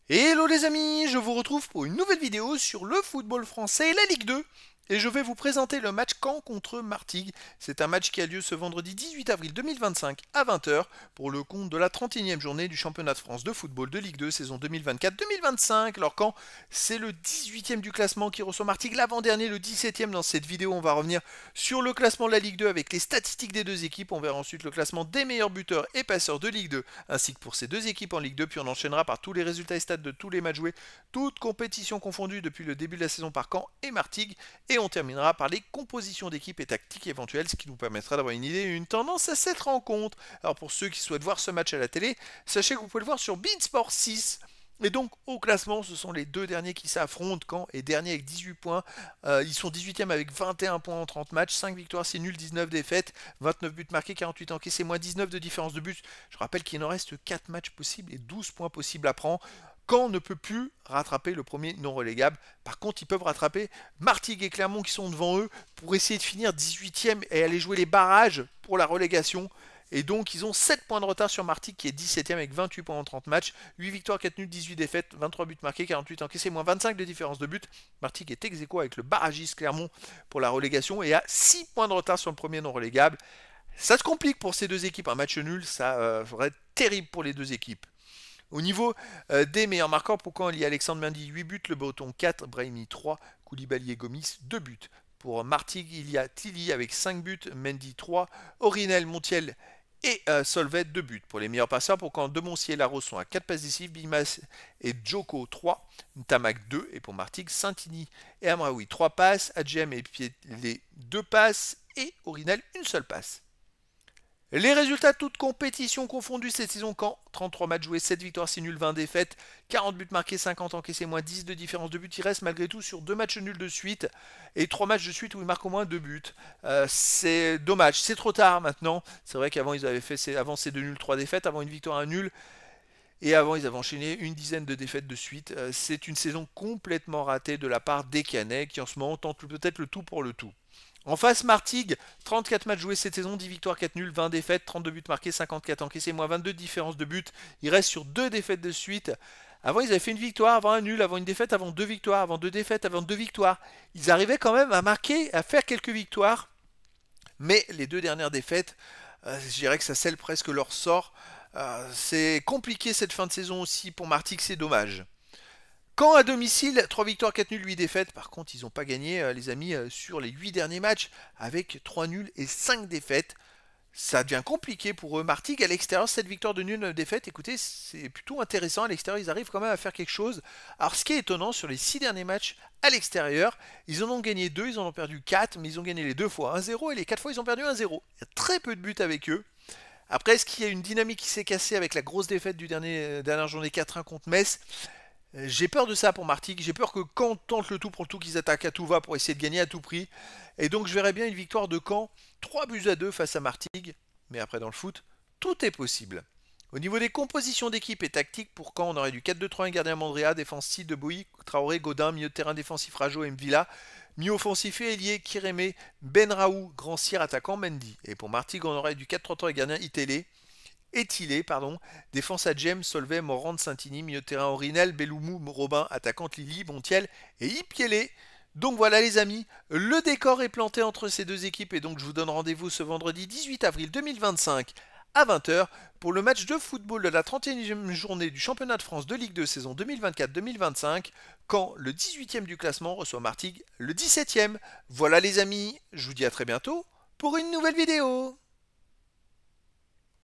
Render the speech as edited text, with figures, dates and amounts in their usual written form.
Hello les amis, je vous retrouve pour une nouvelle vidéo sur le football français et la Ligue 2. Et je vais vous présenter le match Caen contre Martigues. C'est un match qui a lieu ce vendredi 18 avril 2025 à 20 h pour le compte de la 31e journée du championnat de France de football de Ligue 2 saison 2024-2025. Alors Caen, c'est le 18e du classement qui reçoit Martigues, l'avant-dernier, le 17e. Dans cette vidéo, on va revenir sur le classement de la Ligue 2 avec les statistiques des deux équipes. On verra ensuite le classement des meilleurs buteurs et passeurs de Ligue 2 ainsi que pour ces deux équipes en Ligue 2. Puis on enchaînera par tous les résultats et stats de tous les matchs joués, toutes compétitions confondues depuis le début de la saison par Caen et Martigues. Et on terminera par les compositions d'équipe et tactiques éventuelles, ce qui nous permettra d'avoir une idée et une tendance à cette rencontre. Alors pour ceux qui souhaitent voir ce match à la télé, sachez que vous pouvez le voir sur beIN Sport 6. Et donc au classement, ce sont les deux derniers qui s'affrontent. Caen est dernier avec 18 points. Ils sont 18e avec 21 points en 30 matchs, 5 victoires, 6 nuls, 19 défaites, 29 buts marqués, 48 encaissés, moins 19 de différence de but. Je rappelle qu'il en reste 4 matchs possibles et 12 points possibles à prendre. Caen ne peut plus rattraper le premier non relégable. Par contre, ils peuvent rattraper Martigues et Clermont qui sont devant eux pour essayer de finir 18e et aller jouer les barrages pour la relégation. Et donc, ils ont 7 points de retard sur Martigues qui est 17e avec 28 points en 30 matchs, 8 victoires, 4 nuls, 18 défaites, 23 buts marqués, 48 encaissés, moins 25 de différence de but. Martigues est ex aequo avec le barragiste Clermont pour la relégation et a 6 points de retard sur le premier non relégable. Ça se complique pour ces deux équipes. Un match nul, ça serait terrible pour les deux équipes. Au niveau des meilleurs marqueurs, pour Caen, il y a Alexandre Mendy 8 buts, Le Breton 4, Brahimi 3, Koulibaly et Gomis 2 buts. Pour Martigues, il y a Tilly avec 5 buts, Mendy 3, Orinel, Montiel et Solvet 2 buts. Pour les meilleurs passeurs, pour Caen, Demoncier et Larose sont à 4 passes décisives, Bimas et Djoko 3, Ntamak 2, et pour Martigues, Santini et Amraoui 3 passes, Adjem et Piedlé 2 passes, et Orinel une seule passe. Les résultats toutes compétitions confondues cette saison: Caen, 33 matchs joués, 7 victoires, 6 nuls, 20 défaites, 40 buts marqués, 50 encaissés, moins 10 de différence de but. Il reste malgré tout sur 2 matchs nuls de suite et 3 matchs de suite où il marque au moins 2 buts. C'est dommage, c'est trop tard maintenant. C'est vrai qu'avant ils avaient fait avant ces 2 nuls, 3 défaites, avant une victoire, un nul. Et avant, ils avaient enchaîné une dizaine de défaites de suite. C'est une saison complètement ratée de la part des Canets qui en ce moment tentent peut-être le tout pour le tout. En face, Martigues, 34 matchs joués cette saison, 10 victoires, 4 nuls, 20 défaites, 32 buts marqués, 54 encaissés, moins 22 de différence de but. Ils restent sur 2 défaites de suite. Avant, ils avaient fait une victoire, avant un nul, avant une défaite, avant 2 victoires, avant 2 défaites, avant 2 victoires. Ils arrivaient quand même à marquer, à faire quelques victoires. Mais les 2 dernières défaites, je dirais que ça scelle presque leur sort. C'est compliqué cette fin de saison aussi pour Martigues, c'est dommage. Caen à domicile, 3 victoires, 4 nuls, 8 défaites. Par contre, ils n'ont pas gagné, les amis, sur les 8 derniers matchs, avec 3 nuls et 5 défaites. Ça devient compliqué pour eux. Martigues à l'extérieur, 7 victoires de nuls, 9 défaites. Écoutez, c'est plutôt intéressant. À l'extérieur, ils arrivent quand même à faire quelque chose. Alors, ce qui est étonnant, sur les 6 derniers matchs à l'extérieur, ils en ont gagné 2, ils en ont perdu 4, mais ils ont gagné les 2 fois 1-0 et les 4 fois, ils ont perdu 1-0. Il y a très peu de buts avec eux. Après, est-ce qu'il y a une dynamique qui s'est cassée avec la grosse défaite du dernière journée 4-1 contre Metz? J'ai peur de ça pour Martigues. J'ai peur que Caen tente le tout pour le tout, qu'ils attaquent à tout va pour essayer de gagner à tout prix. Et donc je verrais bien une victoire de Caen, 3 buts à 2 face à Martigues. Mais après dans le foot, tout est possible. Au niveau des compositions d'équipe et tactique, pour Caen, on aurait du 4-2-3, un gardien Mandrea, défense 6 de Boï, Traoré, Godin, milieu de terrain défensif Rajo et Mvila, milieu offensif et ailier Kirémé, Benraou, grand sire attaquant Mendy. Et pour Martigues, on aurait du 4-3-3 et gardien Etilé, défense à James, Solvay, Morand, Santini, milieu de terrain Orinel, Belloumou, Robin, attaquante Lily, Montiel et Ipielé. Donc voilà les amis, le décor est planté entre ces deux équipes et donc je vous donne rendez-vous ce vendredi 18 avril 2025 à 20 h pour le match de football de la 31e journée du championnat de France de Ligue 2 saison 2024-2025 quand le 18e du classement reçoit Martigues le 17e. Voilà les amis, je vous dis à très bientôt pour une nouvelle vidéo.